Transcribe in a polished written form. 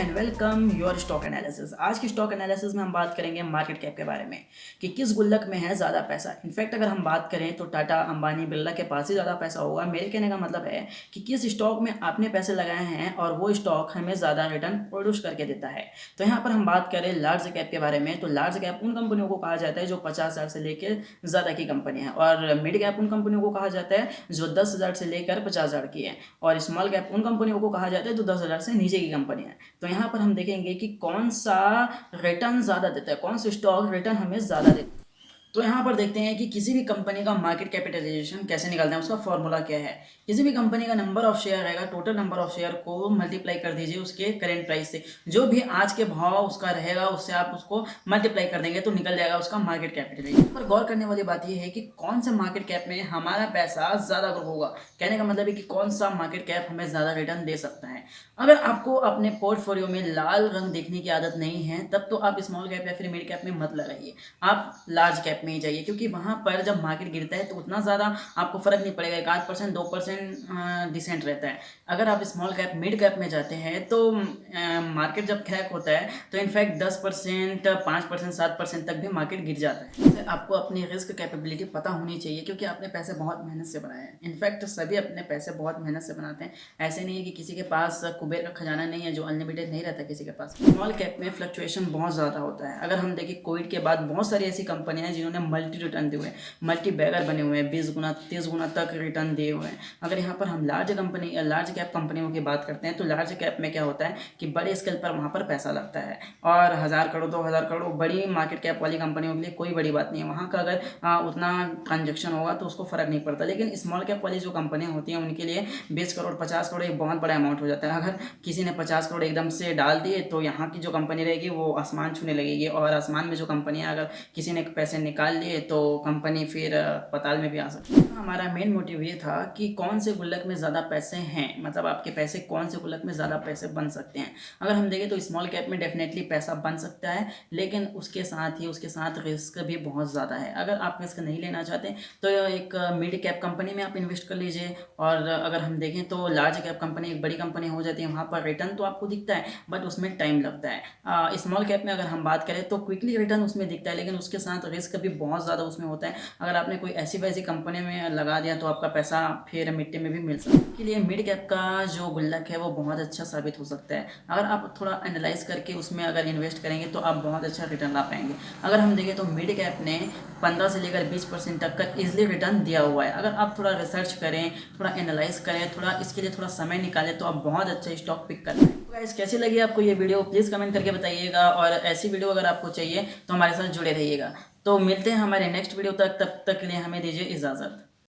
And welcome your stock analysis. आज की stock analysis में हम बात करेंगे मार्केट कैप के बारे में कि किस गुल्लक में है ज़्यादा पैसा। इनफैक्ट अगर हम बात करें तो टाटा, अंबानी, बिरला के पास ही ज़्यादा पैसा होगा। मेरे कहने का मतलब है कि किस स्टॉक में आपने पैसे लगाए हैं और वो स्टॉक हमें ज़्यादा रिटर्न प्रोड्यूस करके देता है। तो यहाँ पर हम बात करें लार्ज कैप के बारे में, तो लार्ज कैप उन कंपनियों को कहा जाता है जो 50,000 से लेकर ज़्यादा की कंपनी है, और मिड कैप उन कंपनियों को कहा जाता है जो 10,000 से लेकर 50,000 की है, और स्मॉल कैप उन कंपनियों को कहा जाता है जो 10,000 से नीचे की कंपनी है। तो यहाँ पर हम देखेंगे कि कौन सा रिटर्न ज़्यादा देता है, कौन सा स्टॉक रिटर्न हमें ज़्यादा देता है। तो यहाँ पर देखते हैं कि किसी भी कंपनी का मार्केट कैपिटलाइजेशन कैसे निकालते हैं, उसका फॉर्मूला क्या है। किसी भी कंपनी का नंबर ऑफ शेयर रहेगा, टोटल नंबर ऑफ शेयर को मल्टीप्लाई कर दीजिए उसके करेंट प्राइस से। जो भी आज के भाव उसका रहेगा उससे आप उसको मल्टीप्लाई कर देंगे तो निकल जाएगा उसका मार्केट कैपिटलाइजेशन। पर गौर करने वाली बात यह है कि कौन से मार्केट कैप में हमारा पैसा ज़्यादा ग्रो होगा। कहने का मतलब है कि कौन सा मार्केट कैप हमें ज़्यादा रिटर्न दे सकता है। अगर आपको अपने पोर्टफोलियो में लाल रंग देखने की आदत नहीं है तब तो आप स्मॉल कैप या फिर मिड कैप में मत लगाइए, आप लार्ज कैप में ही जाइए, क्योंकि वहाँ पर जब मार्केट गिरता है तो उतना ज़्यादा आपको फर्क नहीं पड़ेगा, 1-8% 2% डिसेंट रहता है। अगर आप स्मॉल कैप मिड कैप में जाते हैं तो मार्केट जब क्रैक होता है तो इनफैक्ट 10%, 5%, 7% तक भी मार्केट गिर जाता है। जैसे आपको अपनी रिस्क कैपेबिलिटी पता होनी चाहिए, क्योंकि आपने पैसे बहुत मेहनत से बनाए हैं। इनफैक्ट सभी अपने पैसे बहुत मेहनत से बनाते हैं। ऐसे नहीं है कि किसी के पास कुबेर का खजाना नहीं है, जो अनलिमिटेड नहीं रहता किसी के पास। स्मॉल कैप में फ्लक्चुएशन बहुत ज़्यादा होता है। अगर हम देखें कोविड के बाद बहुत सारी ऐसी कंपनियां हैं जिन्होंने मल्टी रिटर्न दिए हुए हैं, मल्टी बैगर बने हुए हैं, 20 गुना 30 गुना तक रिटर्न दिए हुए हैं। अगर यहाँ पर हम लार्ज कैप कंपनियों की बात करते हैं तो लार्ज कैप में क्या होता है कि बड़े स्केल पर वहाँ पर पैसा लगता है, और 1,000 करोड़ 2,000 करोड़ बड़ी मार्केट कैप वाली कंपनियों के लिए कोई बड़ी बात नहीं है। वहाँ का अगर उतना ट्रांजेक्शन होगा तो उसको फर्क नहीं पड़ता। लेकिन स्मॉल कैप वाली जो कंपनियाँ होती हैं उनके लिए 20 करोड़ 50 करोड़ एक बहुत बड़ा अमाउंट हो जाता है। अगर किसी ने 50 करोड़ एकदम से डाल दिए तो यहाँ की जो कंपनी रहेगी वो आसमान छूने लगेगी, और आसमान में जो कंपनियाँ अगर किसी ने पैसे निकाल लिए तो कंपनी फिर पताल में भी आ सकती है। हमारा मेन मोटिव ये था कि कौन से गुल्लक में ज़्यादा पैसे हैं, मतलब आपके पैसे कौन से गुल्लक में ज़्यादा पैसे बन सकते हैं। अगर हम देखें तो स्मॉल कैप में डेफिनेटली पैसा बन सकता है, लेकिन उसके साथ रिस्क भी बहुत ज़्यादा है। अगर आप रिस्क नहीं लेना चाहते तो एक मिड कैप कंपनी में आप इन्वेस्ट कर लीजिए। और अगर हम देखें तो लार्ज कैप कंपनी एक बड़ी कंपनी हो जाती है, वहाँ पर रिटर्न तो आपको दिखता है बट उसमें टाइम लगता है। स्मॉल कैप में अगर हम बात करें तो क्विकली रिटर्न उसमें दिखता है, लेकिन उसके साथ रिस्क भी बहुत ज़्यादा उसमें होता है। अगर आपने कोई ऐसी वैसी कंपनी में लगा दिया तो आपका पैसा फिर मिट्टी में भी मिल सकता है। इसके लिए मिड कैप का जो गुल्लक है वो बहुत अच्छा साबित हो सकता है। अगर आप थोड़ा एनालाइज करके उसमें अगर इन्वेस्ट करेंगे तो आप बहुत अच्छा रिटर्न ला पाएंगे। अगर हम देखें तो मिड कैप ने 15 से लेकर 20% तक का इजिली रिटर्न दिया हुआ है। अगर आप थोड़ा रिसर्च करें, थोड़ा एनालाइज करें, थोड़ा इसके लिए थोड़ा समय निकालें तो आप बहुत अच्छा स्टॉक पिक कर पाएंगे। गाइस, कैसी लगी आपको ये वीडियो प्लीज़ कमेंट करके बताइएगा, और ऐसी वीडियो अगर आपको चाहिए तो हमारे साथ जुड़े रहिएगा। तो मिलते हैं हमारे नेक्स्ट वीडियो तक, तब तक के लिए हमें दीजिए इजाज़त।